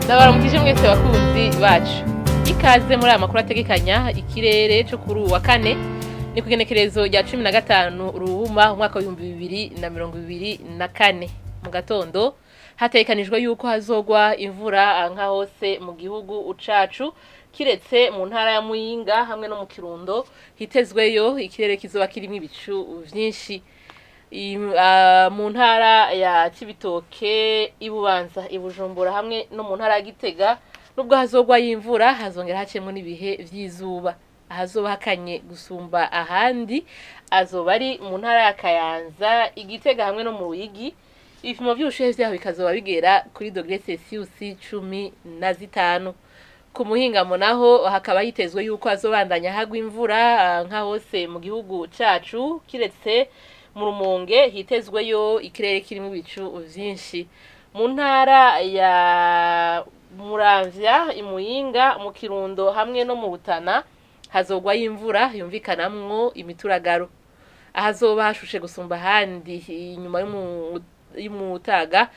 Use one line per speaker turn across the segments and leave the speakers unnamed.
Ndabaramukije mwese bakunzi bacu. Ikaze muri aya makuru ategekanya ikirere cyo kuri wa kane ni ku Igenekerezo rya 15 Ruhuma umwaka wa 2024 mu gatondo hatekanijwe yuko hazogwa imvura nka hose mu gihugu ucacu kiretse mu ntara ya Muyinga hamwe no mu Kirundo hitezweyo ikirere kizoba kirimo ibicu vyinshi. Mu ntara ya Cibitoke, Ibubanza, Ibujumbura hamwe no mu ntara ya Gitega nubwo hazogwa y'imvura hazongera hacemwe n'ibihe vy'izuba. Ahazoba hakanye gusumba ahandi azoba ari mu ntara ya Kayanza, Igitega hamwe no mu Ruyigi. Ibipimo vy'ubushuhe vyaho bikazoba bigera kuri °C 15. Ku muhingamo naho hakaba hitezwe yuko hazobandanya hagwa imvura nka hose mu gihugu cacu kiretse mu Rumonge hitezweyo ikirere kirimo ibicu vyinshi. Mu ntara ya Muramvya, Imuyinga, mu Kirundo hamwe no mu Butana hazogwa y'imvura yumvikanamwo imituragaro. Ahazoba hashushe gusumba handi inyuma y'umutaga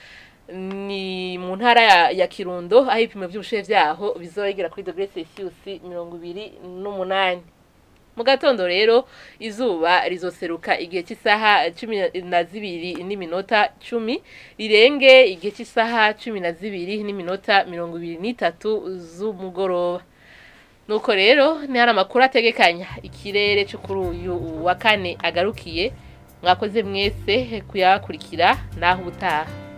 ni mu ntara ya Kirundo aho ibipimo vy'ubushuhe vyaho bizogera kuri °C 28. Mu gatondo rero izuba rizoseruka igihe cy'isaha 12:10 rirenge igihe cy'isaha 12:23 z'umugoroba. Nuko rero ni hari amakuru ategekanya ikirere cyo kuri uyu wa kane agarukiye. Mwakoze mwese kuyakurikira naho ubutaha.